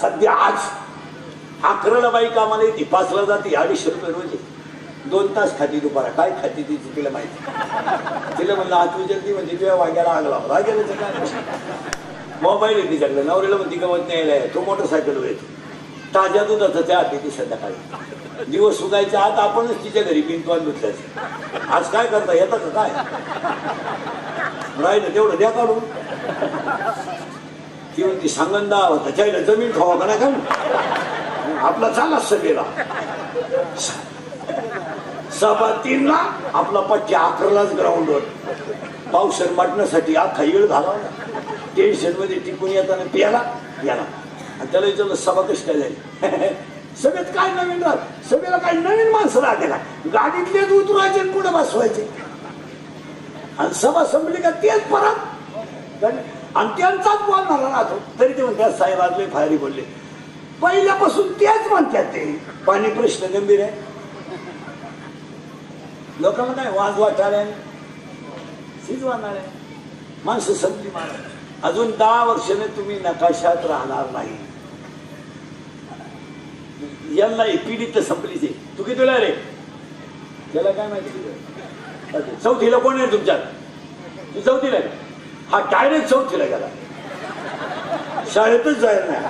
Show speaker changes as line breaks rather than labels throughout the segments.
सध्या आज 11ला बाई कामाला येते, 5ला जाते, 250 रुपये रोज आहे. 2 तास खाती दुपारा. काय खाती तिची तिला माहिती. तिला म्हणलं हात उचलती म्हणजे तुझ्या वांग्याला आग लावला. वांग्याला काय मोबाईल आहे तिच्याकडे. नवऱ्याला म्हणती गवत न्यायला आहे, तो मोटरसायकलवर येतो. ताज्या दुधाचं त्या ती संध्याकाळी. दिवस सुगायच्या आत आपणच तिच्या घरी बिंतवान धुतल्याचं. आज काय करता येतं का काय राहिलं तेवढं द्या काढून. ती म्हणती सांगंदा होता त्याला जमीन खावा का नाही का आपला चाला सभेला. 3:15ला आपला पट्टी 11लाच ग्राउंडवर. पावसर मटण्यासाठी अख्खा येळ झाला. टेन्शन मध्ये टिकून येताना प्याला याला. आणि त्याला विचारलं सभा कशी काय झाली. सभेत काय नवीन राहत. सभेला काही नवीन माणसं राहते का. गाडीतलेच उतरायचे पुढे बसवायचे. आणि सभा संपली का तेच परत. आणि त्यांचाच बोलणारा राहतो. तरी ते म्हणतात साहेब आज लय फायरी बोलले. पहिल्यापासून तेच म्हणतात. ते पाणी प्रश्न गंभीर आहे. लोकांना काय वाज वाटणार आहे, शिजवणार आहे. माणसं संपली महाराज. अजून 10 वर्षाने तुम्ही नकाशात राहणार नाही. यांना पिढी तर संपलीच आहे. तू कितीला रे त्याला काय माहिती. 4थीला कोण आहे तुमच्यात. तू 4थीला हा डायरेक्ट 4थीला गेला. शाळेतच जायला नाही.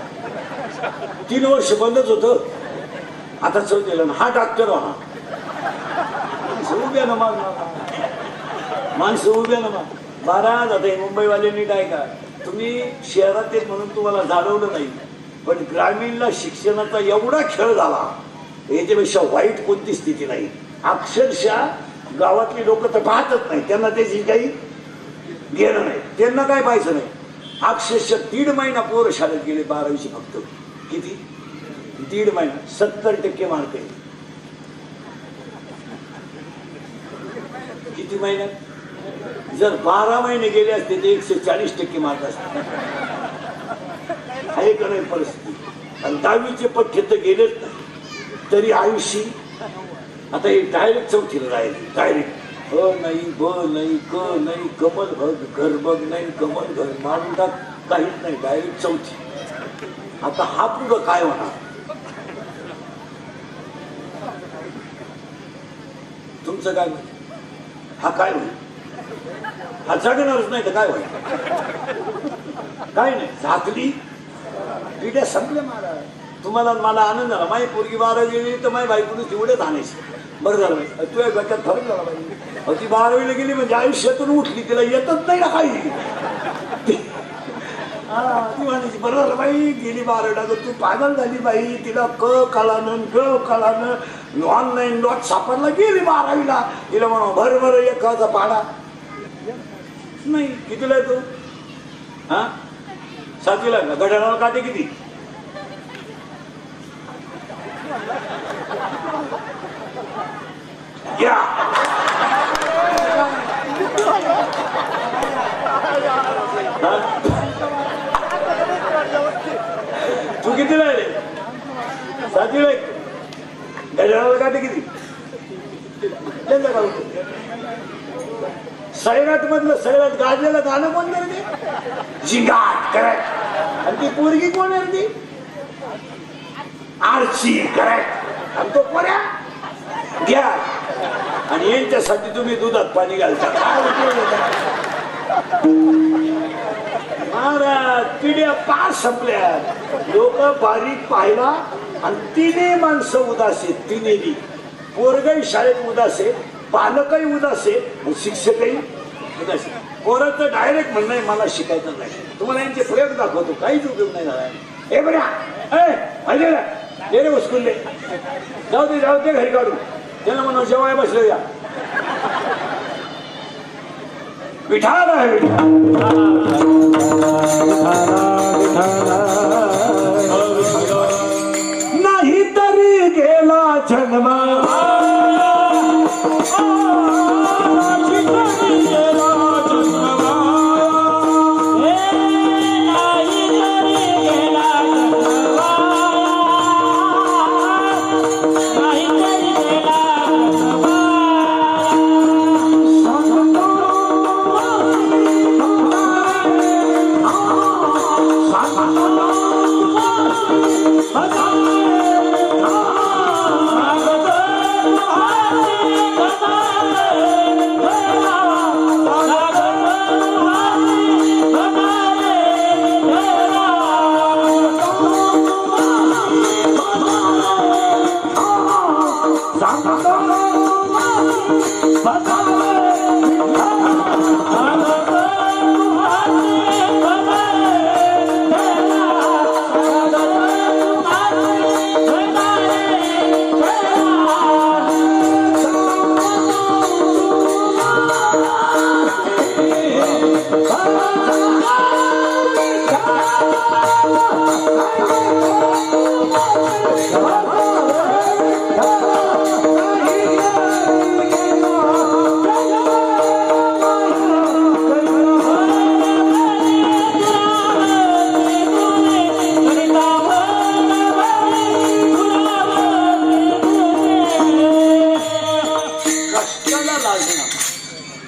3 वर्ष बंदच होत. आता 4थीला. हा डॉक्टर हा उभ्या ना माणसं उभ्या ना. महाराज आता मुंबईवाल्यांनी काय का तुम्ही शहरात येत म्हणून तुम्हाला जाणवलं नाही. पण ग्रामीणला शिक्षणाचा एवढा खेळ झाला याच्यापेक्षा वाईट कोणती स्थिती नाही. अक्षरशः गावातली लोक तर पाहतच नाही. त्यांना त्याची काही घेणं नाही. त्यांना काय पाहायचं नाही. अक्षरशः 1.5 महिना पोरं शाळेत गेले 12वीची फक्त. किती 1.5 महिना 70% मार्क आहे. किती महिन्यात. जर 12 महिने गेले असते तर 140% मार्क असते. आहे का नाही परिस्थिती. आणि 10वीचे पठ्य तर गेलेच नाही. तरी आयुष्य आता हे डायरेक्ट 4थीला राहिले. डायरेक्ट अ नाही ब नाही क नाही कमल भग घर बघ नाही कमल घर मारून टाक काहीच नाही. डायरेक्ट 4थी. आता हा पुढं काय होणार. तुमचं काय म्हणत. हा काय होईल. हा जगणारच नाही तर काय होईल. काय नाही. झाकली पिढ्या संपल्या महाराज. तुम्हाला मला आनंद झाला. माझी पोरगी 12वी गेली तर माझी बायकोने तेवढेच आणायचे. बरं झालं बाई तुझ्या डोक्यात फरक झाला बाई. ती 12वीला गेली म्हणजे आयुष्यातून उठली. तिला येतच नाही ना काही. ती म्हणायची बरं झालं बाई गेली 12वीला. तू पागल झाली बाई. तिला कळानं ग कळानं ऑनलाईन लॉट सापडला. गेली 12वीला. तिला म्हणा भर एखादा पाडा नाही. कितीला येतो. हा 7वीला का. घड्याळाला काटे किती. या तू कितीला आहे रे. 7वीला. घड्याळाला काटे किती. सैराट मधलं सैराट गाजलेलं गाणं कोण आहे ते. जिंगाट करेक्ट. आणि ती पोरगी कोण आहे ती. आरची करेक्ट. आणि तो पोऱ्या घ्या. आणि यांच्यासाठी तुम्ही दुधात पाणी घालता. महाराज पिढ्या 5 संपल्या. लोक बारीक पाहिला. आणि 3 माणसं उदास आहेत. 3 पोरगही शाळेत उदास आहे. पालकही उदास आहे. शिक्षकही उदास आहे. पोराचं डायरेक्ट म्हणणं आहे मला शिकायचं नाही. तुम्हाला यांचे प्रयोग दाखवतो. काहीच उपयोग नाही झाला. हे बऱ्या ये रे उस्कुल्ले जाऊ दे घरी काढून. त्याला म्हणून जेवाय बसलो या. विठाला आहे नाही तरी गेला जन्म.
Oh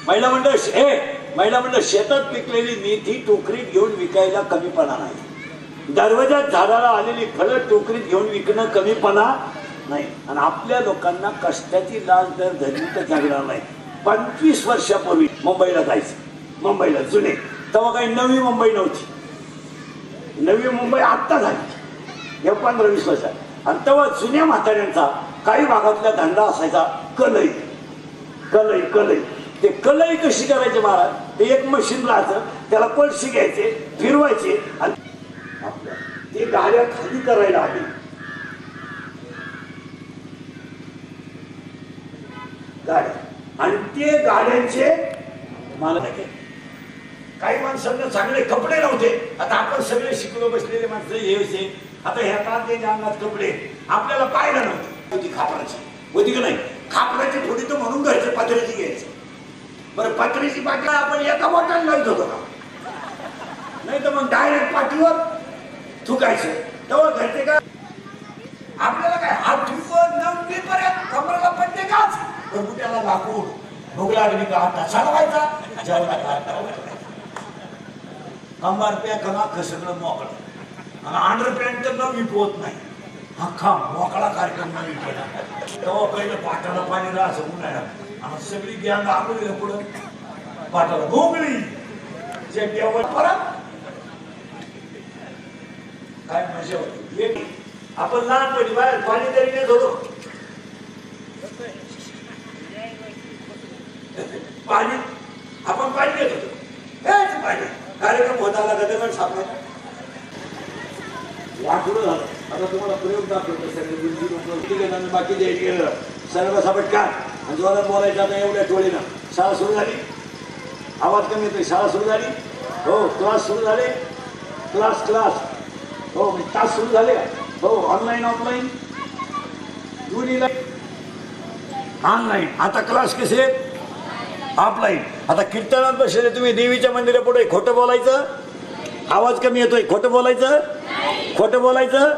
महिला मंडळ शेतात पिकलेली मेथी टोकरीत घेऊन विकायला कमीपणा नाही. दरवाजात झाडाला आलेली फळं टोकरीत घेऊन विकणं कमीपणा नाही. आणि आपल्या लोकांना कष्टाची लाज दर धरली तर जगणार नाही. 25 वर्षापूर्वी मुंबईला जायचं, मुंबईला जुने तेव्हा काही नवी मुंबई नव्हती. नवी मुंबई आत्ता झाली या 15-20 वर्षात. आणि तेव्हा जुन्या म्हाताऱ्यांचा काही भागातला धंदा असायचा कलई कलई कलई. ते कलई कशी करायचे महाराज, ते एक मशीन राहायचं, त्याला कोळशी घ्यायचे, फिरवायचे आणि आपल्या ते गाड्या खाली करायला आली. गाड्या आणि ते गाड्यांचे मला काही माणसांना चांगले कपडे नव्हते. आता आपण सगळे शिकलो बसलेले माणसं हे आता ह्या कांद्याच्या अंगात कपडे आपल्याला पाहायला नव्हते. होती खापराची होती का नाही, खापराची थोडी तर म्हणून घ्यायचं, पत्र्याची घ्यायचं. बरं पत्र्याची पाठी आपण एका बोटाला लावत होतो का, नाही तर मग डायरेक्ट पाठीवर थुकायचं. तेव्हा घरचे का आपल्याला काय हात ठुकवत 9 पर्यंत कमरेला पट्टे काच बुट्याला लाकूड भूक लागली का हात चालवायचा, कंबार पॅक अख्खं सगळं मोकळं आणि अंडर पॅन्ट तर न विकवत नाही, अख्खा मोकळा कार्यक्रम न विकला. तेव्हा पहिलं पाटाला पाणी राहायचं उन्हाळ्यात आणि सगळी गँग आंघोळीला पुढं पाटाला भोगली जे देवळ परत काय मजा होती. आपण लहानपणी बाहेर पाणी तरी नेत होतो, पाणी आपण पाणी घेत होतो. हेच पाणी कार्यक्रम होता आला गदगड सापडा आठवडं झालं. आता तुम्हाला प्रयोग दाखवतो सगळे बाकी गेलं सर्व सापटका आणि जोरात बोलायचं. आता एवढ्या टोळीनं शाळा सुरू झाली, आवाज कमी येतोय. शाळा सुरू झाली हो, क्लास सुरू झाले, क्लास हो, तास सुरू झाले हो, ऑनलाईन ऑफलाईन दोन्ही ऑनलाईन. आता क्लास कसे ऑफलाईन. आता कीर्तनात बसले तुम्ही देवीच्या मंदिरापुढे खोटं बोलायचं, आवाज कमी येतोय, खोटं बोलायचं.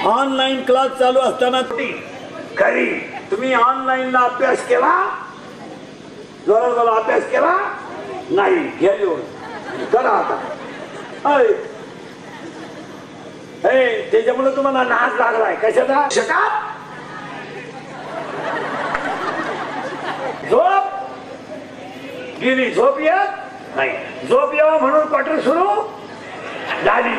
ऑनलाईन क्लास चालू असताना खरी तुम्ही ऑनलाईनला अभ्यास केला, जोरात अभ्यास केला नाही, घ्या लिहून करा आता. त्याच्यामुळे तुम्हाला नाच लागलाय कशाचा, शकात झोप गेली, झोप येत नाही, झोप यावं म्हणून क्वार्टर सुरू झाली.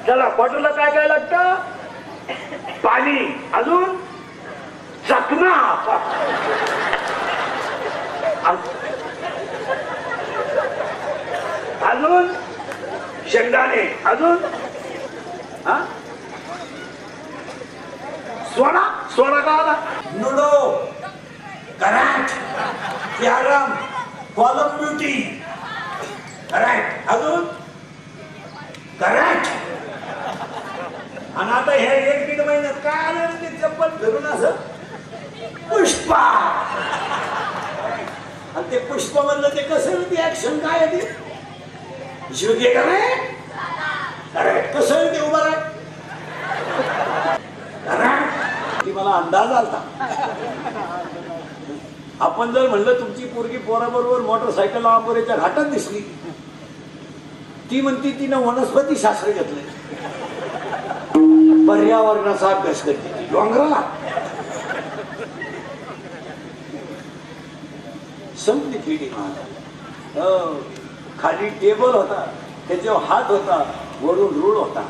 चला क्वार्टरला काय काय लागतं, पाणी, अजून चकना, अजून शेंगदाणे, अजून सोडा का आला, ludo, current, carrom, column beauty, current, अजून करंट. आणि आता हे 1-1.5 महिन्यात काय आलं ते चप्पल फिरून असं पुष्पा. आणि ते पुष्पा म्हणलं ते कसं ती ऍक्शन काय आहे ती जीव दे का नाही, करंट कसं ते उभं राह ती मला अंदाज आलता. आपण जर म्हणलं तुमची पोरगी पोराबरोबर मोटरसायकल आंबोऱ्याच्या घाटात दिसली, ती म्हणती तिनं वनस्पती शास्त्र घेतलंय, पर्यावरणाचा अभ्यास करते ती डोंगराला. संपली पिढी महाराज. खाली टेबल होता, त्याच्यावर हात होता, वरून रूळ होता.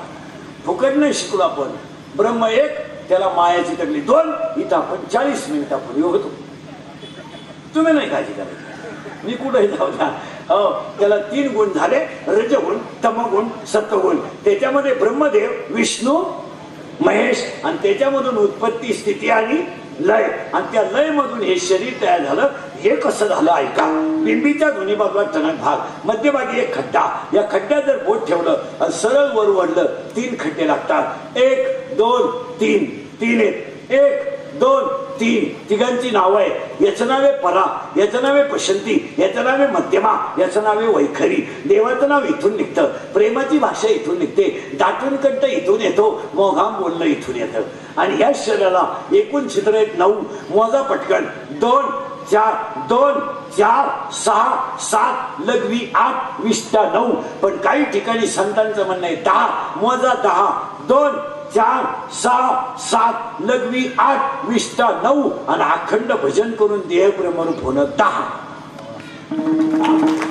फुकट नाही शिकलो आपण. ब्रह्म एक, त्याला मायाची तगली 2, इथं आपण 40 मिनिटापूर्वी होतो. तुम्ही नाही काळजी करायची, मी कुठेही जाऊ द्या. हो, त्याला 3 गुण झाले, रजगुण, तमगुण, सत्वगुण. त्याच्यामध्ये ब्रह्मदेव, विष्णू, महेश आणि त्याच्यामधून उत्पत्ती, स्थिती आणि लय. आणि त्या लय मधून हे शरीर तयार झालं. हे कसं झालं ऐका. बिंबीच्या दोन्ही बाजूला टणक भाग, मध्यभागी एक खड्डा. या खड्ड्यात जर बोट ठेवलं आणि सरळ वर ओढलं 3 खड्डे लागतात. 1, 2, 3, 3 1, 1, 2 3 तिघांची नाव आहे. याचं नाव आहे परा, याचं नाव आहे पशंती, याचं नाव आहे मध्यमा, याचं नाव आहे वैखरी. देवाचं नाव इथून निघतं, प्रेमाची भाषा इथून निघते, दाटून कंठ इथून येतो, मोघाम बोलणं इथून येतं. आणि या शरीराला एकूण छिद्र आहेत 9. मोजा पटकन. 2 4 2 4 6 7 लघवी 8 विष्टा 9. पण काही ठिकाणी संतांचं म्हणणं आहे 10. मोजा 10. 2 4 6 7 लघवी 8 विष्टा 9. आणि अखंड भजन करून देह ब्रह्मरूप होणं 10.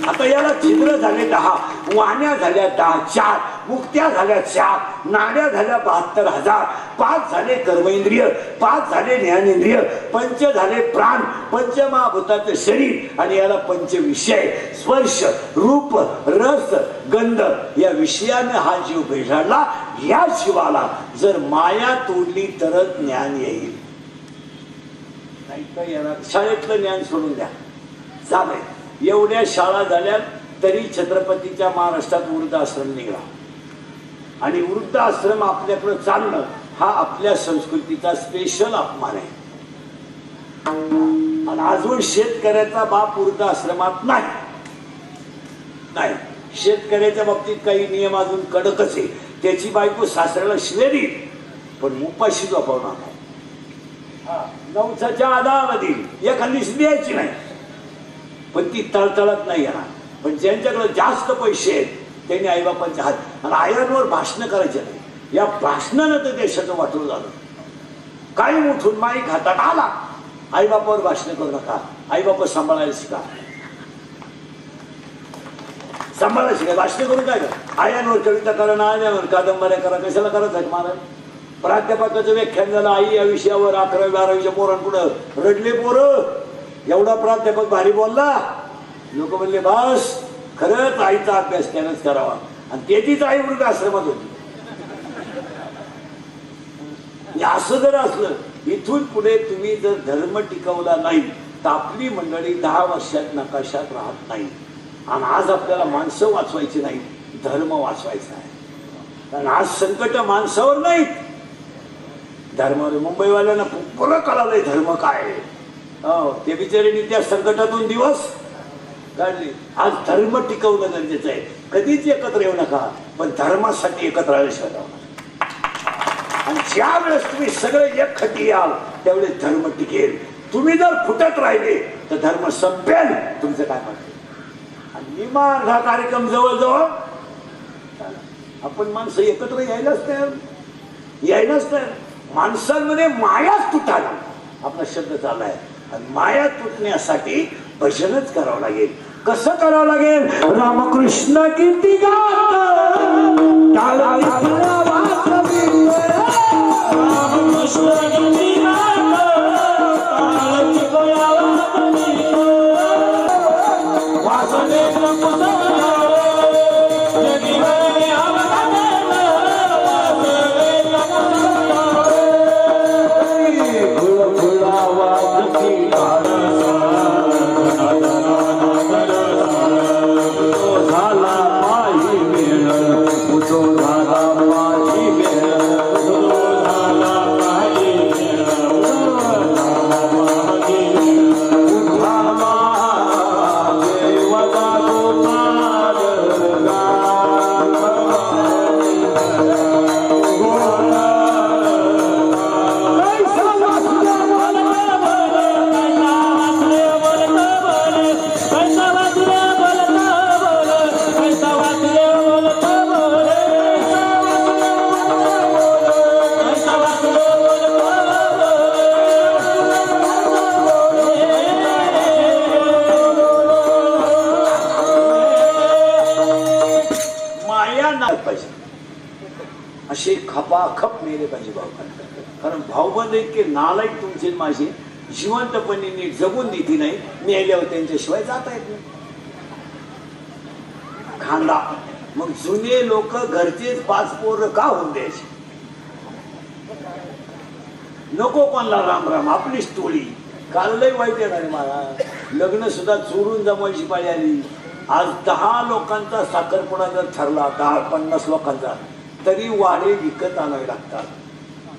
आता याला छिद्र झाले 10, वाण्या झाल्या 10, 4 मुक्त्या झाल्या 4, नाड्या झाल्या 72,000, 5 झाले कर्मेंद्रिय, 5 झाले ज्ञानेंद्रिय, 5 झाले प्राण, पंचमहाभूताचं शरीर. आणि याला 5 विषय स्पर्श रूप रस गंध या विषयाने हा जीव भेटाडला. या जीवाला जर माया तोडली तरच ज्ञान येईल, नाही तर याला शाळेतलं ज्ञान सोडून द्या. झालंय एवढ्या शाळा झाल्या तरी छत्रपतीच्या महाराष्ट्रात वृद्धाश्रम निघाला. आणि वृद्धाश्रम आपल्याकडे चालणं हा आपल्या संस्कृतीचा स्पेशल अपमान आहे. आणि अजून शेतकऱ्याचा बाप वृद्धाश्रमात नाही. शेतकऱ्याच्या बाबतीत काही नियम अजून कडकच आहे. त्याची बायको सासऱ्याला शिव्या देईल पण उपाशी झोपवणार नाही. 9च्या आधार देईल, एखादी द्यायची नाही पण ती तळतळत नाही येणार. पण ज्यांच्याकडे जास्त पैसे आहेत त्यांनी आईबापांच्या हात आणि आयांवर भाषण करायचे नाही. या भाषणानं तर देशाचं वाटून झालं. काही उठून माईक हातात आला, आईबापावर भाषण करू नका, आईबापा सांभाळायला शिका, सांभाळायला शिका. भाषण करून काय करा, आयांवर कविता करा ना, आयांवर कादंबऱ्या करा. कशाला करायचं महाराज? प्राध्यापकाचं व्याख्यान झालं आई या विषयावर 11वी 12वीच्या पोरांपुढं रडले पोरं. एवढा प्राध्यापक भारी बोलला, लोक म्हणले बस खरंच आईचा अभ्यास त्यानंच करावा. आणि त्याचीच आई वृद्धाश्रमात होती. असं जर असलं, इथून पुढे तुम्ही जर धर्म टिकवला नाही तर आपली मंडळी 10 वर्षात नकाशात राहत नाही. आणि आज आपल्याला माणसं वाचवायची नाही, धर्म वाचवायचा आहे. कारण आज संकट माणसावर नाहीत, धर्मावर. मुंबईवाल्यांना पुरं कळालंय धर्म काय आहे. ते बिचाऱ्यांनी त्या संकटातून दिवस काढले. आज धर्म टिकवणं गरजेचं आहे. कधीच एकत्र येऊ नका, पण धर्मासाठी एकत्र राहायला राहू नका. आणि ज्या वेळेस तुम्ही सगळे एक खटी याल त्यावेळेस धर्म टिकेल. तुम्ही जर फुटत राहिले तर धर्म संपेल. तुमचं काय म्हणते? आणि निमान हा कार्यक्रम जवळजवळ आपण माणसं एकत्र यायलाच तयार. माणसांमध्ये मायाच तुटाला आपला शब्द चाललाय. आणि माया तुटण्यासाठी भजनच करावं लागेल. कसं करावं लागेल? रामकृष्ण कीर्ती असे खपाखप मेले पाहिजे भावबंद. कारण भावबंद इतके नालायक तुमचे माझे जिवंतपणे नीट जगून देती नाही, मेल्यावर त्यांच्याशिवाय जाता येत नाही. खांदा मग जुने लोक घरचेच 5 पोरं का होऊन द्यायचे? नको कोणला राम राम, आपलीच टोळी. काल लय वाईट येणार आहे मला. लग्न सुद्धा चोरून जमवायची पाळी आली. आज 10 लोकांचा साखरपुडा जर ठरला, 10-50 लोकांचा, तरी वाडे विकत आणावे लागतात.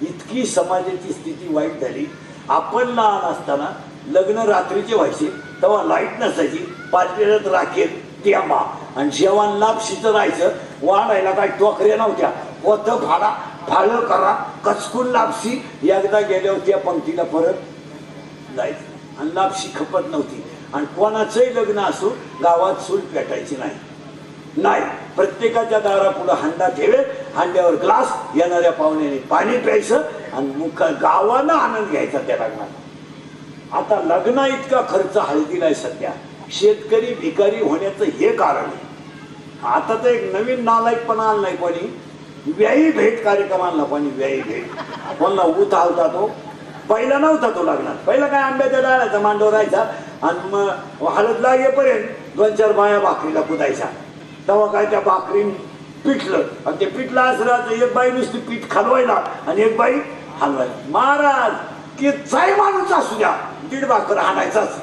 इतकी समाजाची स्थिती वाईट झाली. आपण लहान असताना लग्न रात्रीचे व्हायचे तेव्हा लाईट नसायची, पाठीत राखेत तेंबा आणि जेवण लापशीचं राहायचं. वाढायला काही टोकऱ्या नव्हत्या, पोत फाडा फाळं करा कचकून लापशी. एकदा गेल्यावर त्या पंक्तीला परत जायचं आणि लापशी खपत नव्हती. आणि कोणाचंही लग्न असो गावात चूल पेटायची नाही. प्रत्येकाच्या दारापुढं हांडा ठेवे, हांड्यावर ग्लास, येणाऱ्या पाहुण्याने पाणी प्यायचं आणि गावानं आनंद घ्यायचा त्या लग्नात. आता लग्न इतका खर्च हळदीला आहे सध्या. शेतकरी भिकारी होण्याचं हे कारण आहे. आता तर एक नवीन नालायकपणा आणलाय कोणी, व्यायी भेट कार्यक्रम आणला कोणी. व्यायी भेट कोणला ऊत आलता तो, पहिला नव्हता तो लग्नात. पहिला काय आंब्याच्या डाळ्याचा मांडव राहायचा आणि मग हळद लागेपर्यंत 2-4 बाया भाकरीला कुदायच्या. तेव्हा काय त्या भाकरीन पिठलं आणि ते पिठलं असं राहायचं. एक बाई नुसती पीठ खालवायला आणि एक बाई हलवायला. महाराज की जाई माणूस असू द्या 1.5 भाकर आणायचाच.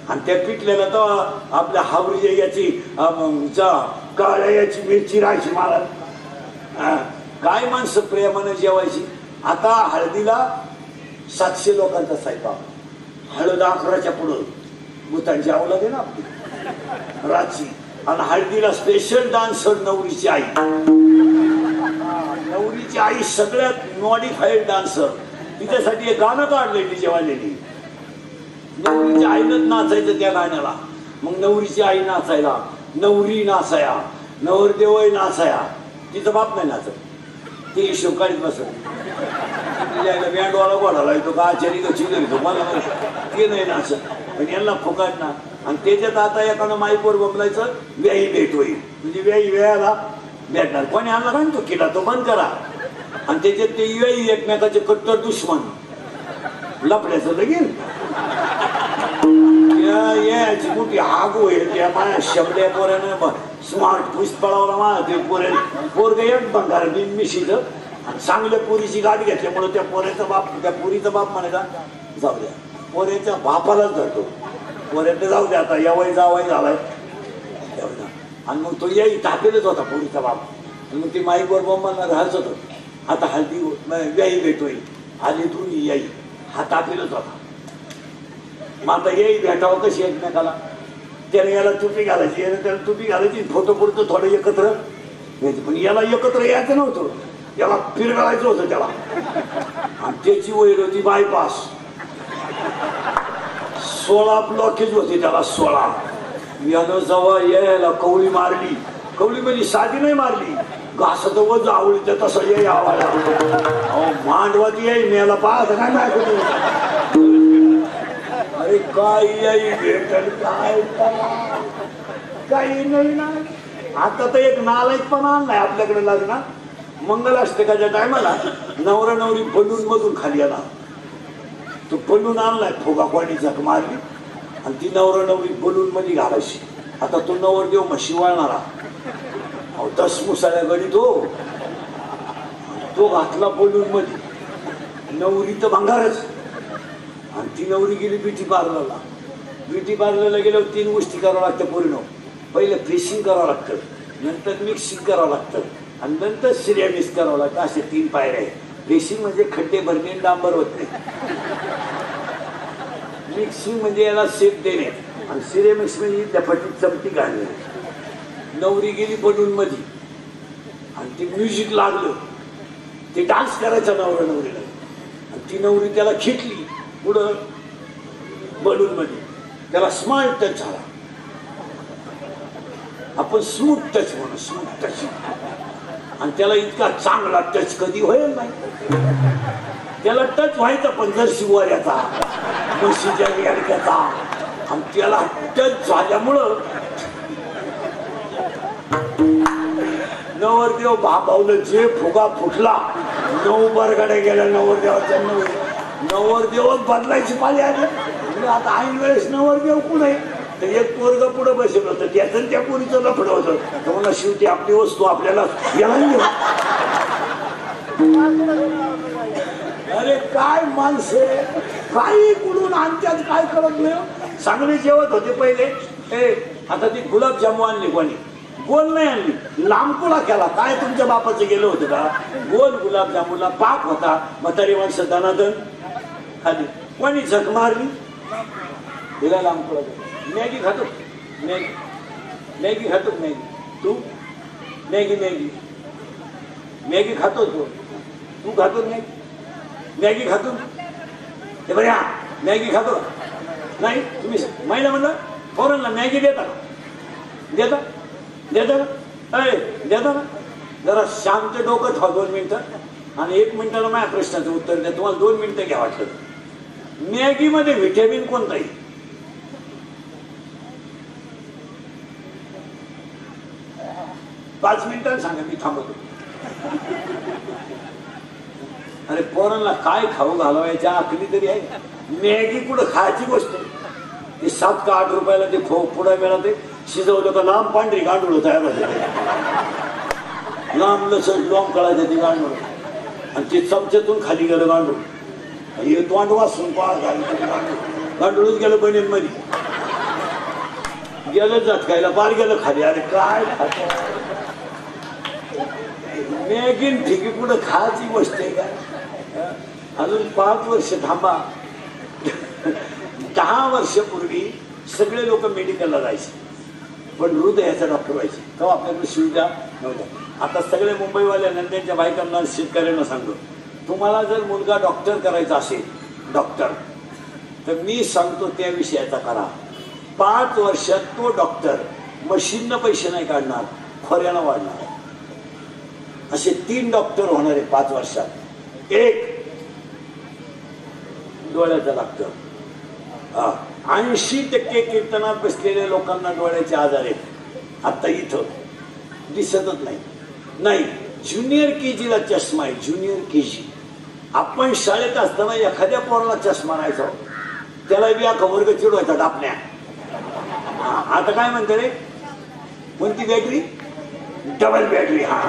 आणि त्या पिठल्याला तर आपल्या हावरी याची काळ्या याची मिरची राहायची महाराज. काय माणसं प्रेमानं जेवायची. आता हळदीला 700 लोकांचा स्वयंपाक. हळद 11च्या पुढं भूतान जेवला दे ना आपली रातची. आणि हळदीला स्पेशल डान्सर नवरीची आई. नवरीची आई सगळ्यात मॉडिफाईड डान्सर. तिच्यासाठी एक गाणं काढलंय ती जेवालेली. नवरीच्या आईनच नाचायचं त्या गाण्याला. मग नवरीची आई नाचायला, नवरी नाचाया, नवरदेवही नाचाया. तिचा बाप नाही नाचत, ते हिशोब काढीत बसत. बँडवाला गोडाला येतो का आचारी गची घेतो मला ते नाही नाचत. पण यांना फुकाट ना. आणि त्याच्यात आता एखादं माईकवर बमलायचं व्यायी भेट होईल. म्हणजे व्यायी वेळाला भेटणार. कोणी आणला का तो किल्ला तो बंद करा. आणि त्याच्यात ते व्यायी एकमेकाचे कट्टर दुश्मन लपड्याचं लगीन. याची मोठी हाग होईल त्या माझ्या शब्द्या पोऱ्यानं स्मार्ट पुष पळावला माझा ते पोरग एक बंगार मिशीचं. आणि चांगल्या पोरीची गाडी घेतल्यामुळे त्या पोऱ्याचा बाप, त्या पोरीचा बाप म्हणायचा जाऊ द्या, पोऱ्याच्या बापालाच धरतो. पोऱ्यात जाऊ द्या आता यावाई जावाई झालाय. आणि मग तो याई टाकेलच होता पोरीचा बाप. आणि मग ती माईकवर बोंबांना राहायचं होतं. आता हल्दी व्यायी भेटोय आली तू याई हा टाकेलच होता. मग आता याई भेटावं कशी एकमेकाला. त्याने याला टुपी घालायची, याने त्याला टुपी घालायची. फोटो पुरतं थोडं एकत्र यायचं. पण याला एकत्र यायचं नव्हतं, याला फिरगाळायचं होतं त्याला. आणि त्याची वैर होती बायपास. 16 ब्लॉकेज होते त्याला. 16 यानं जेव्हा यायला कवळी मारली. कवळी म्हणजे साधी नाही मारली, घासत व जावळीचं तसं ये आवाला. अहो मांडवत येई मेला पाहत काय नाही. अरे काय येई भेटल काय काही नाही ना. आता तर एक नालायकपणा आणलाय आपल्याकडे लग्नात. मंगलाष्टकाच्या टायमाला नवरा नवरी बलून मधून खाली आला. तो बलून आणलाय फुगाकवाडी झक मारली आणि ती नवरा नवरी बलून मध्ये घालायची. आता तो नवरदेव म्हशी वळणारा. अहो 10 मुसाळ्या गडी तो घातला बलून मध्ये. नवरी तर भंगारच. आणि ती नवरी गेली ब्युटी पार्लरला. ब्युटी पार्लरला गेल्यावर 3 गोष्टी करावं लागतं पूर्ण. पहिले फ्रेशिंग करावं लागतं, नंतर मिक्सिंग करावं लागतं आणि नंतर सिरेमिक्स करावं लागतं. असे 3 पायऱ्या आहेत. फ्रेशिंग म्हणजे खड्डे भरणे डांबर होत नाही. मिक्सिंग म्हणजे याला शेप देणे आणि सिरेमिक्स म्हणजे दफाटीत चमटी घालणे. नवरी गेली बलून मध्ये आणि ते म्युझिक लागलं. ते डान्स करायचा नवरा नवरीला. आणि ती नवरी त्याला खिटली पुढं बलून मध्ये. त्याला स्मार्ट टच झाला. आपण स्मूथ टच म्हणू, स्मूथ टच. आणि त्याला इतका चांगला टच कधी होईल नाही. त्याला टच व्हायचा पण जर्सी वाऱ्याचा, म्हशीच्या गेडक्याचा. आणि त्याला टच झाल्यामुळं नवरदेव भावलं. जे फुगा फुटला 9 बरगाड्या गेल्या नवरदेवाच्या. नवरदेवच बदलायची पाळी आली. आता ऐन वेळेस नवरदेव कुठे तर एक पोरग पुढं बसेल होतं. त्याचं त्या पोरीचं लफडं होतं. तर मला शेवटी आपली वस्तू आपल्याला याला. अरे काय माणसे काही कुठून आणत्यात काय करत नाही. चांगले जेवत होते पहिले. आता ती गुलाबजामू आणली कोणी, गोल नाही आणली, लांबकुळा केला. काय तुमच्या बापाचं गेलं होतं का? गोल गुलाबजामुनला पाक होता. म्हातारी माणसं दनादन खाली कोणी झक मारली तिला लांब पडत मॅगी खातो मॅगी मॅगी खातो मॅगी तू मॅगी मॅगी मॅगी खातो तू खातो मॅगी मॅगी खातो ते बऱ्या मॅगी खातो नाही तुम्ही महिला म्हणलं पोरांना मॅगी देता देता देता ना अय देता ना जरा शांत डोकं ठेवा 2 मिनिटं आणि 1 मिनिटाला माझ्या प्रश्नाचं उत्तर द्या तुम्हाला 2 मिनिटं घ्या वाटलं मॅगी मध्ये व्हिटॅमिन कोणतं आहे 5 मिनिटांनी सांगा मी थांबवतो अरे पोरांना काय खाऊ घालवायच्या आखली तरी आहे मॅगी कुठं खायची गोष्ट ते 7 का 8 रुपयाला ते पुढे मिळालं ते शिजवलं का लांब पांढरी गांडूळ तयार होते लांब लसण लॉंग कळायचं ते गांडूळ आणि ते चमच्यातून खाली गेलं गांडूळ हे तोंड वाचून पार गांडूळच गेलं बनेन मध्ये गेलं जात खायला पार गेलं खाली अरे काय खात मॅगीन ठिकी कुठं खायची गोष्ट आहे का अजून 5 वर्ष थांबा 10 वर्षापूर्वी सगळे लोक मेडिकलला जायचे पण हृदयाचा डॉक्टर व्हायचे तेव्हा आपल्याकडे सुविधा नव्हत्या आता सगळे मुंबईवाल्यांना त्यांच्या बायकांना शेतकऱ्यांना सांगतो तुम्हाला जर मुलगा डॉक्टर करायचा असेल डॉक्टर तर मी सांगतो त्या विषयाचा करा 5 वर्षात तो डॉक्टर मशीननं पैसे नाही काढणार खोऱ्यानं वाढणार असे 3 डॉक्टर होणार आहे 5 वर्षात एक डोळ्याचा डॉक्टर 80% कीर्तनात बसलेल्या लोकांना डोळ्याचे आजार आहेत आता इथं दिसतच नाही ज्युनियर केजीला चष्मा आहे ज्युनियर केजी आपण शाळेत असताना एखाद्या पोराला चष्मा राहायचा त्याला बी अख्खा वर्ग चिडवायचा डापण्या आता काय म्हणते रे कोणती बॅटरी डबल बॅटरी हा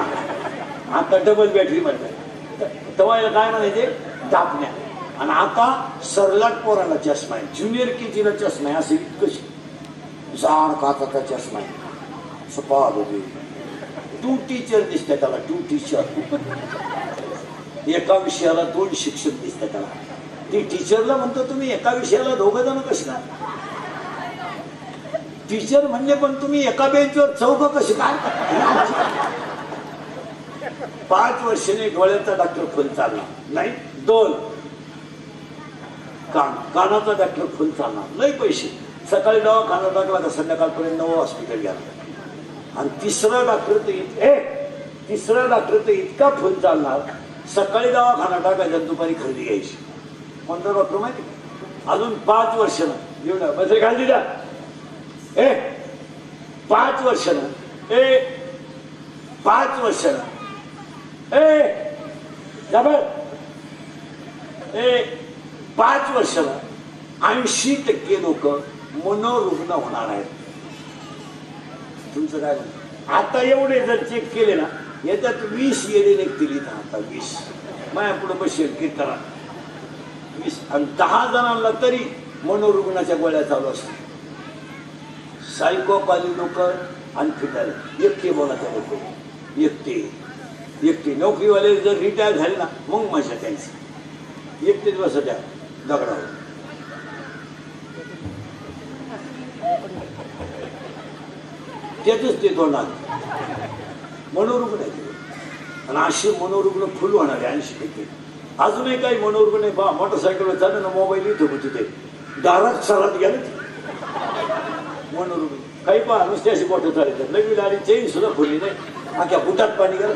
आता डबल बॅटरी म्हणतात तेव्हा काय म्हणायचे डापण्या आणि आता सरलाट पोराला चष्मा आहे ज्युनियर केजीला चष्मा आहे असे कशी जाण काचाचा चष्मा आहे सपाद होते 2 टीचर दिसतात त्याला 2 टीचर एका विषयाला 2 शिक्षक दिसतात त्याला ती टीचरला म्हणतो तुम्ही एका विषयाला 2 जण कशी काय टीचर म्हणजे पण तुम्ही एका बेंचवर 4 कशी काय 5 वर्षाने डोळ्याचा डॉक्टर फुल चालला नाही 2 कानाचा डॉक्टर फुल चालणार नाही पैसे सकाळी दवाखाना टाकला का संध्याकाळपर्यंत 9 हॉस्पिटल घ्या आणि तिसरा डॉक्टर तर इतका फुल चालणार सकाळी दवाखाना टाकायचा दुपारी खरेदी घ्यायची कोणता डॉक्टर माहिती अजून 5 वर्षानं एवढं बस खाली द्या 5 वर्षानं 5 वर्षानं 5 वर्षाला 80% लोक मनोरुग्ण होणार आहेत तुमचं काय म्हणणं आता एवढे जर चेक केले ना याच्यात 20 येडे निघतील इथं आता 20 माझ्या पुढे बसेल कीर्तनात 20 आणि 10 जणांना तरी मनोरुग्णाच्या गोळ्या चालू असतात सायकोपाली लोक अनफिट आले एकटे बोलायचे लोक एकटे नोकरीवाले जर रिटायर झाले ना मग मजा त्यांची एकटेच बसत्या दगडावर त्यातच ते तोंडात मनोरुग्ण आहे आणि असे मनोरुग्ण फुल होणार आहे 80%. अजूनही काही मनोरुग्ण बा मोटरसायकलवर चालू ना मोबाईल इथं होती ते दारात सरात गेलं मनोरुग्ण काही पहा नुसते अशी मोठं चालतात नवी गाडी चेन सुद्धा खोली नाही अख्या बुटात पाणी गेलं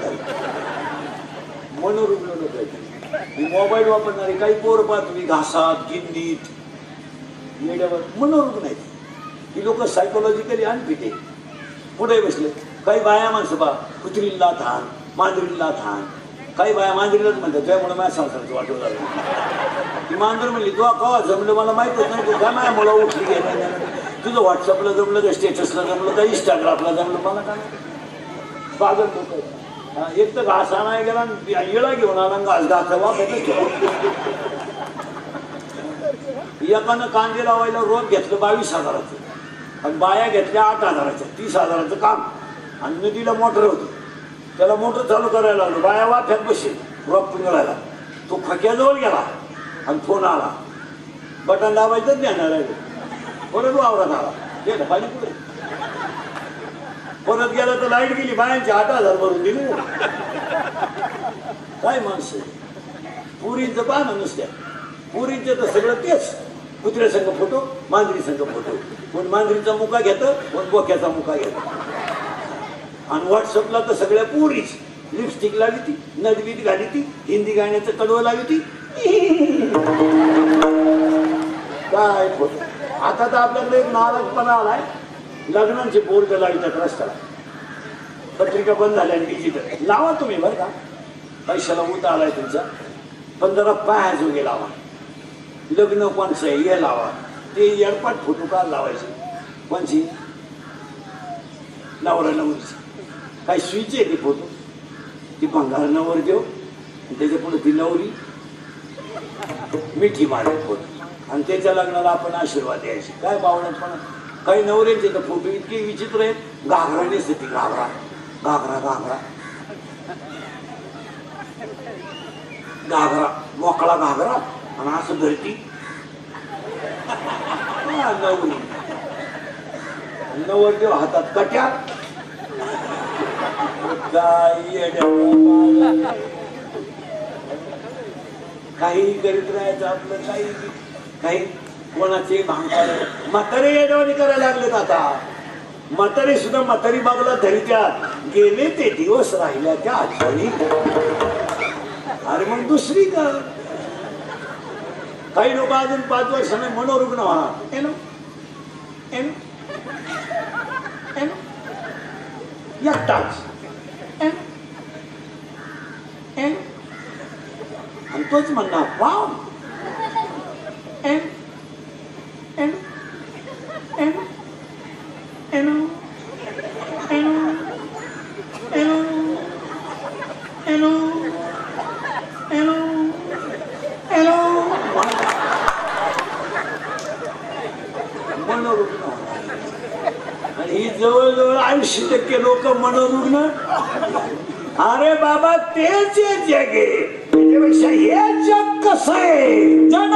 मनोरुग्ण लोक आहेत मोबाईल वापरणारे काही पोर पहा तुम्ही घासात गिंडीत मीडियावर मनोरुग्ण आहेत ही लोक सायकोलॉजिकली अनफिट आहे पुढे बसले काही बाया माणसं पहा कुत्रीला थान मांजरीला थान काही बाया मांजरीलाच म्हणतात त्यामुळे माझ्या संसाराचं वाटवं लागलं ती मांजर म्हणली तुला कवा जमलं मला माहितच नाही तू काय माझ्या मला उठली गेला तुझं व्हॉट्सअपला जमलं का स्टेटसला जमलं का इंस्टाग्रामला जमलं मला काय पागल लोक एक तर घास आणाय गेला येळा घेऊन आला घास घासावा एकानं कांदे लावायला रोज घेतलं 22,000 आणि बाया घेतल्या 8,000 30,000 काम आणि नदीला मोटर होती त्याला मोटर चालू करायला लागलो बाया वाफ्यात बसेल रोप पिंगळायला तो खक्याजवळ गेला आणि फोन आला बटन दाबायचं ज्ञान राहिलं. परत वावरात आला गेलं पाणी पुढे. परत गेला तर लाईट गेली. बायांचे 8,000 भरून दिले. काय माणसं पुरींचं पाहणं नुसत्या. पुरींचे तर सगळं तेच. कुत्र्या संघ फोटो, मांजरी संघ फोटो. कोण मांजरीचा मुका घेतं, कोण बोक्याचा मुका घेतं. आणि व्हॉट्सअपला तर सगळ्या पुरीच. लिपस्टिक लावी ती, नदवीत घाली ती, हिंदी गाण्याचं कडवं लावी ती. काय फोटो. आता तर आपल्याकडे एक नाराजपणा आलाय. लग्नांचे बोर्ड लावितात रस्त्याला. पत्रिका बंद झाल्या आणि डिजिटल लावा तुम्ही बरं का. पैशाला उता आलाय तुमचा. 15 पाय जोगे लावा. लग्न कोणचं आहे हे लावा. ते येडपाट फोटो का लावायचे. कोणची नवरा नवरीची. काय स्विच आहे ती फोटो. ती भंगार नवर देव त्याच्या पुढे ती नवरी मिठी मारत फोटो. आणि त्याच्या लग्नाला आपण आशीर्वाद द्यायचे. काय बावळटपणा. काही नवऱ्यांचे तर फोटो इतके विचित्र आहेत. घागरा नेसते ती. घागरा घागरा घागरा घागरा मोकळा घागरा आणि असं धरती. नवरी नवरदेव हातात कट्या. काही करीत राहायचं आपलं. काही कोणाचे भांगार. म्हातारे येडवाणी करायला लागलेत आता. म्हातारे सुद्धा म्हातारी बाबूला धरित्यात. गेले ते दिवस राहिल्या त्या आठवणी. अरे मग दुसरी का. काही लोक अजून 5 वर्षाने मनोरुग्ण होणार. एकटाच. आणि तोच म्हणणार वाव. मनोरुग्ण आणि ही जवळजवळ 80% लोक मनोरुग्ण. अरे बाबा तेच जग आहे. त्याच्यापेक्षा हे जग कसं आहे. जन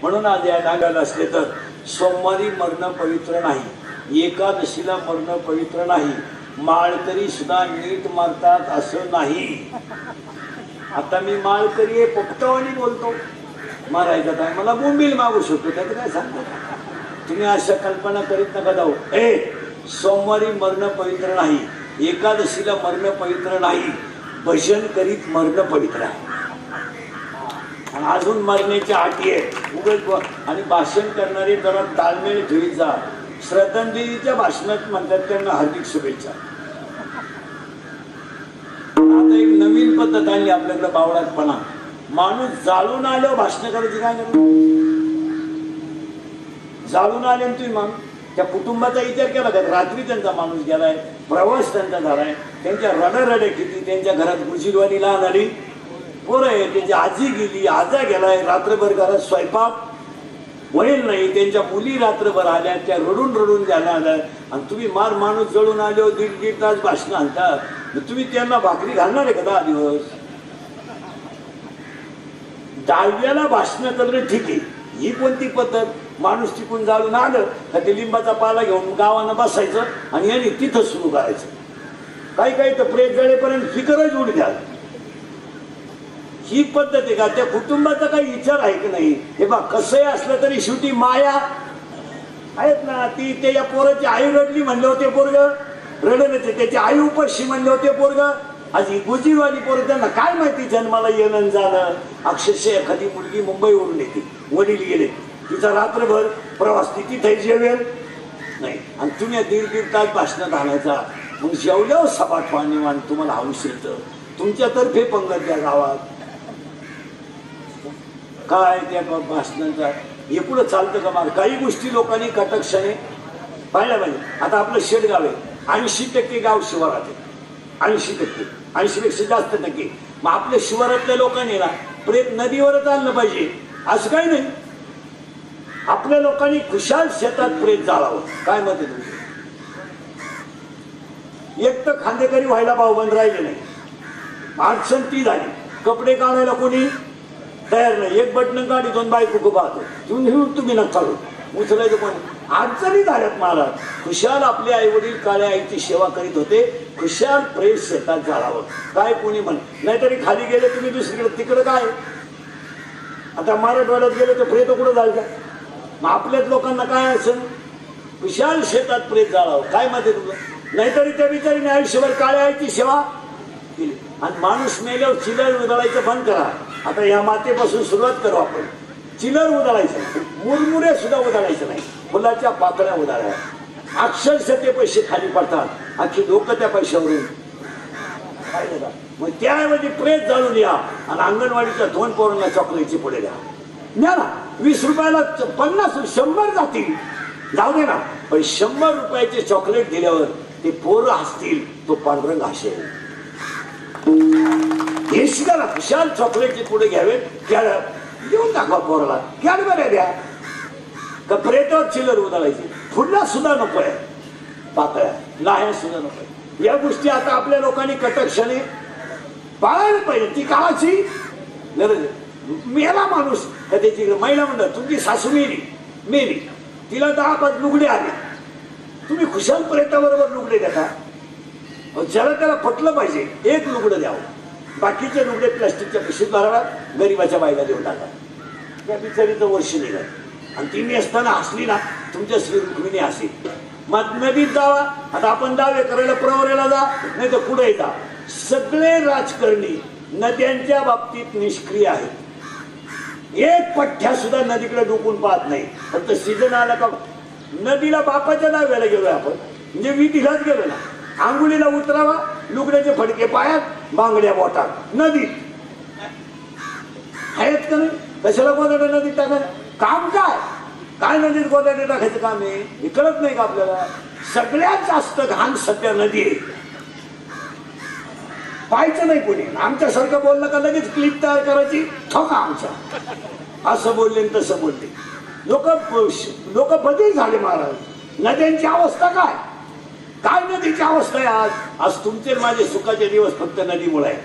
म्हणून आज या डागाला असले तर सोमवारी मरण पवित्र नाही. एकादशीला मरण पवित्र नाही. माळकरी सुद्धा नीट मारतात असं नाही. आता मी माळकरी आहे पोपटवाणी बोलतो. मारायचा काय मला बोंबील मागू शकतो. त्याचं काय सांगतो. तुम्ही अशा कल्पना करीत नका जाऊ. सोमवारी मरण पवित्र नाही. एकादशीला मरण पवित्र नाही. भजन करीत मरण पवित्र आहे. अजून मरण्याची आटी आहे उगाच. आणि भाषण करणारे जरा ताळमेळ ठेवीत जा. श्रद्धांजलीच्या भाषणात म्हणतात त्यांना हार्दिक शुभेच्छा. आता एक नवीन पद्धत आली आपल्याकडे बावळातपणा. माणूस जाळून आल्यावर भाषण करायची काय करू. जाळून आले तुम्ही माणूस त्या कुटुंबाचा विचार केला का. रात्री त्यांचा माणूस गेलाय. प्रवास त्यांचा झालाय. त्यांच्या रडरडे किती. त्यांच्या घरात गुजीरवाणी लहान आली. पोरं आहे, त्याची आजी गेली, आजा गेलाय, रात्रभर घरात स्वयंपाक होईल नाही, त्यांच्या मुली रात्रभर आल्या, त्या रडून रडून जाण्या आल्या, आणि तुम्ही माणूस जळून आले हो, दीड तास भाषण आणतात, तुम्ही त्यांना भाकरी घालणार आहे का 10 दिवस? डाव्याला भाषण करणं ठीक आहे, ही कोणती पद्धत? माणूस तिकून जाळून आलं का ते लिंबाचा पाला घेऊन गावानं बसायचं आणि यांनी तिथं सुरू करायचं. काही तर प्रेत जळेपर्यंत फिकरच उडी द्या. ही पद्धत आहे का? त्या कुटुंबाचा काही विचार आहे की नाही? हे बा, कसंही असलं तरी शेवटी माया आहेत ना. ती त्या पोराची आई रडली म्हणले होते, पोरग रडले, त्याची आई उपाशी म्हणले होते, पोरग आज ही गुजीवाली पोरं, त्यांना काय माहिती जन्माला येणं झालं. अक्षरशः एखादी मुलगी मुंबईवरून येते, वडील गेले, तिचा रात्रभर प्रवास, ती तिथे जेवेल नाही, आणि तुम्ही 1.5 तास भाषणात आणायचा. मग जेवल्यावर सपाट पाणी मान तुम्हाला हौस येतं, तुमच्यातर्फे पंगत द्या गावात. काय त्या भाषणांचा हे पुढं चालतं का? मला काही गोष्टी लोकांनी कटाक्षाने पाहिल्या पाहिजे. आता आपलं शेडगाव आहे, 80% गाव शिवारात आहे, 80%, 80पेक्षा जास्त टक्के. मग आपल्या शिवारातल्या लोकांनी ना प्रेत नदीवरच आणलं पाहिजे असं काही नाही. आपल्या लोकांनी खुशाल शेतात प्रेत जाळावं. काय मत आहे तुमचं? एक तर खांदेकरी व्हायला भाऊबंद राहिले नाही, अडचण ती झाली, कपडे काढायला कोणी तयार नाही, एक बटन गाडी 2 बायको पाहतो, तुम्ही नका काढू, उचलायचं कोणी. अडचणी झाल्यात महाराज. खुशाल आपले आई वडील काळ्या आईची सेवा करीत होते, खुशाल प्रेत शेतात जाळावं. काय कोणी म्हण, नाहीतरी खाली गेले तुम्ही दुसरीकडे, तिकडं काय आता मराठवाड्यात गेले तर प्रेत कुठं जायचं? मग आपल्याच लोकांना काय असेल, खुशाल शेतात प्रेत जाळावं. काय मत आहे तुझं? नाहीतरी त्या बिचारीने आयुष्यभर काळ्या आईची सेवा केली, आणि माणूस मेल्यावर चिलर उधळायचं बंद करा. आता या मातेपासून सुरुवात करू आपण. चिलर उधळायचं, मुरमुरे सुद्धा उधळायचं नाही, फुलाच्या पाकळ्या उधळायच्या. अक्षरशः ते पैसे खाली पडतात, अख्खी लोक त्या पैशावरून काय देतात. मग त्याऐवजी प्रेत जाळून या आणि अंगणवाडीच्या 2 पोरांना चॉकलेटची पुढे द्या. न्या ना, 20 रुपयाला 50, 100 जातील, जाऊ दे ना, पण 100 रुपयाचे चॉकलेट दिल्यावर ते पोरं हसतील, तो पांढरंग हसेल. हे शिकायला खुशाल चॉकलेटचे पुढे घ्यावे, देऊन टाका पोराला, कॅडबऱ्या द्या. का प्रेतावर चिलर उधळायची, फुला सुद्धा नकोय, पाकळ्या लाह्या सुद्धा नकोय. या गोष्टी आता आपल्या लोकांनी कटाक्षाने पाळायला पाहिजे. ती काळाची गरज. मेला माणूस का त्याची महिला म्हणतात तुमची सासू मेली, तिला 10-5 लुगडे आले, तुम्ही खुशाल प्रेताबरोबर लुगडे देता. ज्याला त्याला पटलं पाहिजे, 1 लुगडं द्यावं, बाकीचे लुगडे प्लास्टिकच्या पिशवीत भरावा, गरीबाच्या बाईला देऊन टाका. त्या बिचारीचं वर्ष निघाल, आणि ती मी असताना हसली ना, तुमच्या श्री रुक्मिणी हसी. मग नदीत जावा. आता आपण दावे करायला प्रवरेला जा, नाही तर पुढे जा. सगळे राजकारणी नद्यांच्या बाबतीत निष्क्रिय आहेत. एक पठ्ठ्या सुद्धा नदीकडे डोकून पाहत नाही. फक्त सीझन आला का नदीला बापाच्या दाव्याला गेलोय आपण, म्हणजे विधीलाच गेलो ना. आंघोळीला उतरावा, लुगड्याचे फडके पायात, बांगड्या बोटात, नदीत आहेत का नाही? कशाला गोदाडे नदीत टाकायचं काम? काय नदीत गोदाडे टाकायचं काम आहे? हे कळत नाही का आपल्याला? सगळ्यात जास्त घाण सध्या नदी आहे, पाहायचं नाही कोणी. आमच्यासारखं बोललं का लगेच क्लिप तयार करायची, ठोका आमच्या, असं बोलले तसं बोलले. लोक बदल झाले महाराज. नद्यांची अवस्था काय नदीची अवस्था आहे आज तुमचे माझे सुखाचे दिवस फक्त नदीमुळे आहे.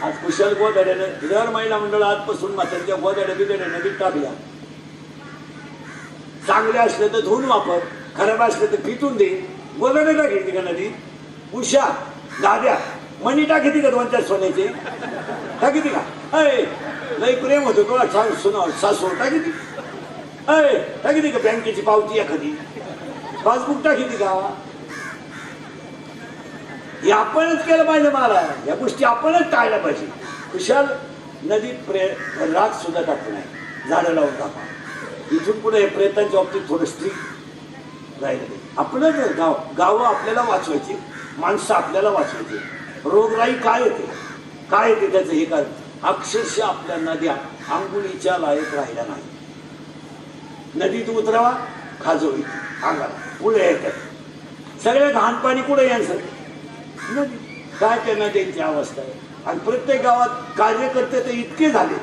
आज कुशल गोदाड्याने दर महिला मंडळ आजपासून त्यांच्या गोदाड्या बिदाड्या नदीत टाकल्या. चांगले असले तर धुवून वापर, खराब असले तर पिटून दे. गोदाड्या टाकायची का नदी? उषा दाद्या मणी टाकी का 2-4 सोन्याचे टाकी का? अय लई प्रेम होतो तुला छान सुना सासू टाकी का? बँकेची पावती एखादी, पासबुक टाकी का? हे आपणच केलं पाहिजे महाराज. या गोष्टी आपणच टाळल्या पाहिजे. खुशाल नदीत राग सुद्धा टाकू नाही, झाडं लावून टाका. इथून पुढे प्रेतांच्या बाबतीत थोडं स्ट्रिक्ट राहिलं. आपणच गावं आपल्याला वाचवायची, माणसं आपल्याला वाचवायची. रोगराई काय येते त्याचं हे काय? अक्षरशः आपल्या नद्या आंघोळीच्या लायक राहिल्या नाही. नदीत उतरावा, खाजोळी अंगाला पुढे येतात. सगळे घाण पाणी कुठे यायचं? नदी. काय त्या नद्यांची अवस्था आहे? आणि प्रत्येक गावात कार्यकर्ते तर इतके झाले,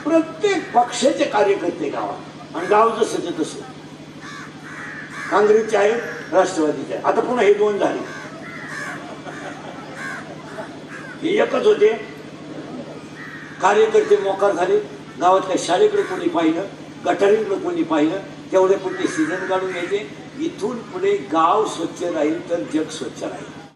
प्रत्येक पक्षाचे कार्यकर्ते गावात, आणि गाव जसंचे तसं. काँग्रेसचे आहेत, राष्ट्रवादीचे आहे, आता पुन्हा हे दोन झाले. हे एकच होते. कार्यकर्ते मोकार झाले. गावातल्या शाळेकडे कोणी पाहिलं, गटारीकडे कोणी पाहिलं, तेवढे पुढे सीझन काढून यायचे. इथून पुढे गाव स्वच्छ राहील तर जग स्वच्छ राहील.